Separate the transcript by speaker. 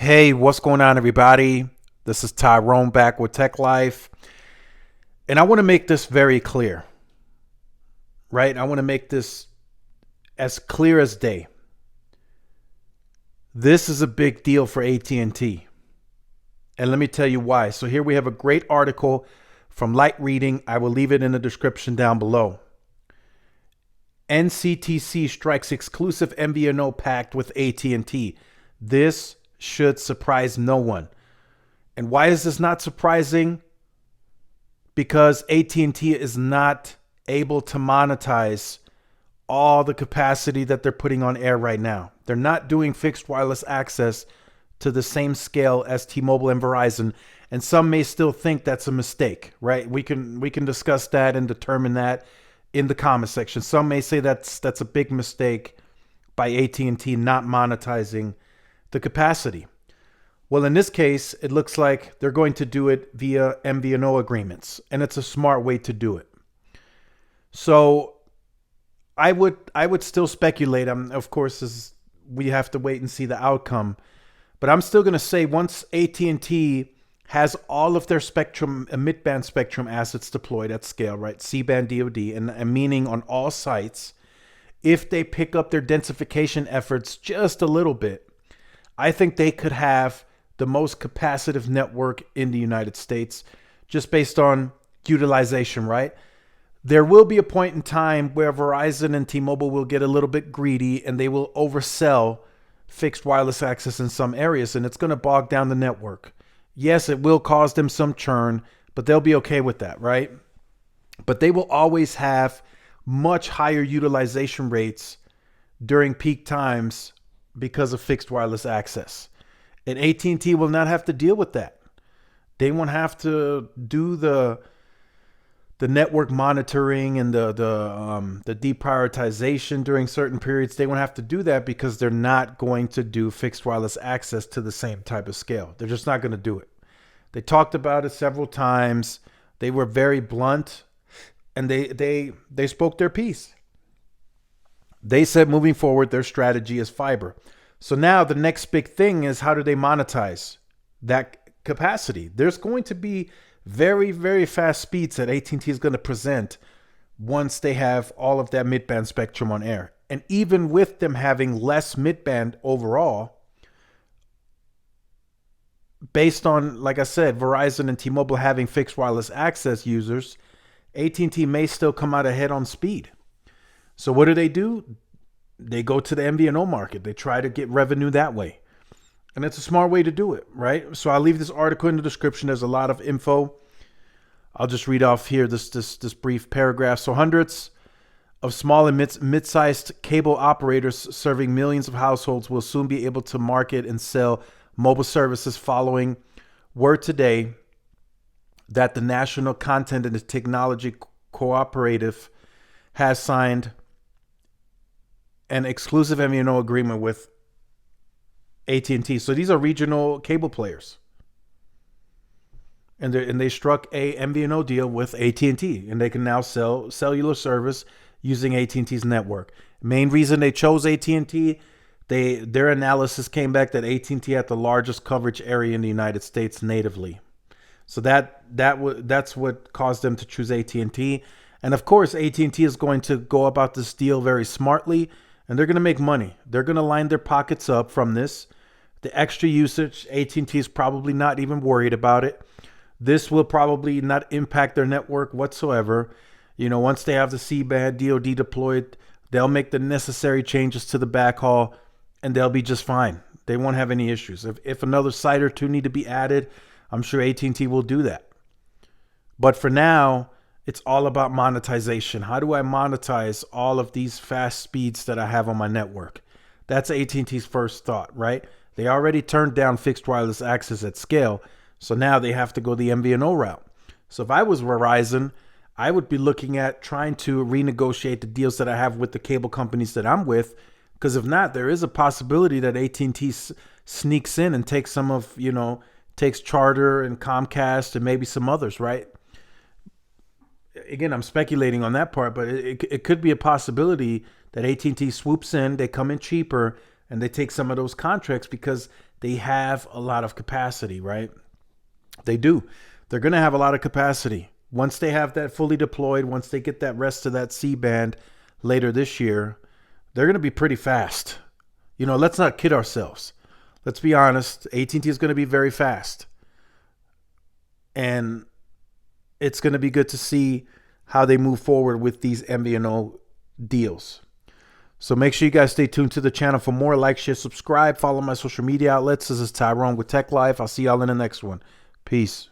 Speaker 1: Hey, what's going on, everybody? This is Tyrone back with Tech Life. And I want to make this very clear, right? I want to make this as clear as day. This is a big deal for AT&T. And let me tell you why. So here we have a great article from Light Reading. I will leave it in the description down below. NCTC strikes exclusive MVNO pact with AT&T. This should surprise no one. And why is this not surprising? Because AT&T is not able to monetize all the capacity that they're putting on air right now. They're not doing fixed wireless access to the same scale as T-Mobile and Verizon, and some may still think that's a mistake, right? We can discuss that and determine that in the comment section. Some may say that's a big mistake by AT&T not monetizing the capacity. Well, in this case, it looks like they're going to do it via MVNO agreements, and it's a smart way to do it. So I would still speculate. Of course, we have to wait and see the outcome. But I'm still going to say once AT&T has all of their spectrum, mid-band spectrum assets deployed at scale, right? C-band DoD, and meaning on all sites, if they pick up their densification efforts just a little bit, I think they could have the most capacitive network in the United States just based on utilization, right? There will be a point in time where Verizon and T-Mobile will get a little bit greedy and they will oversell fixed wireless access in some areas, and it's going to bog down the network. Yes, it will cause them some churn, but they'll be okay with that, right? But they will always have much higher utilization rates during peak times because of fixed wireless access. And AT&T will not have to deal with that. They won't have to do the network monitoring and the deprioritization during certain periods. They won't have to do that because they're not going to do fixed wireless access to the same type of scale. They're just not going to do it. They talked about it several times. They were very blunt, and they spoke their piece. They said moving forward, their strategy is fiber. So now the next big thing is, how do they monetize that capacity? There's going to be very, very fast speeds that AT&T is going to present once they have all of that mid-band spectrum on air. And even with them having less mid-band overall, based on, like I said, Verizon and T-Mobile having fixed wireless access users, AT&T may still come out ahead on speed. So what do? They go to the MVNO market. They try to get revenue that way. And it's a smart way to do it, right? So I'll leave this article in the description. There's a lot of info. I'll just read off here this brief paragraph. So hundreds of small and mid-sized cable operators serving millions of households will soon be able to market and sell mobile services following word today that the National Content and Technology Cooperative has signed an exclusive MVNO agreement with AT&T. So these are regional cable players, and they struck a MVNO deal with AT&T, and they can now sell cellular service using AT&T's network. Main reason they chose AT&T, their analysis came back that AT&T had the largest coverage area in the United States natively. So that's what caused them to choose AT&T. And of course, AT&T is going to go about this deal very smartly, and they're going to make money. They're going to line their pockets up from this. The extra usage, AT&T is probably not even worried about it. This will probably not impact their network whatsoever. You know, once they have the C-band DoD deployed, they'll make the necessary changes to the backhaul, and they'll be just fine. They won't have any issues. If another site or two need to be added, I'm sure AT&T will do that. But for now, it's all about monetization. How do I monetize all of these fast speeds that I have on my network? That's AT&T's first thought, right? They already turned down fixed wireless access at scale, so now they have to go the MVNO route. So if I was Verizon, I would be looking at trying to renegotiate the deals that I have with the cable companies that I'm with, because if not, there is a possibility that AT&T sneaks in and takes some of, takes Charter and Comcast and maybe some others, right? Again, I'm speculating on that part, but it could be a possibility that AT&T swoops in, they come in cheaper, and they take some of those contracts because they have a lot of capacity, right? They do. They're going to have a lot of capacity. Once they have that fully deployed, once they get that rest of that C-band later this year, they're going to be pretty fast. You know, let's not kid ourselves. Let's be honest. AT&T is going to be very fast. And it's going to be good to see how they move forward with these MVNO deals. So make sure you guys stay tuned to the channel for more. Like, share, subscribe, follow my social media outlets. This is Tyrone with Tech Life. I'll see y'all in the next one. Peace.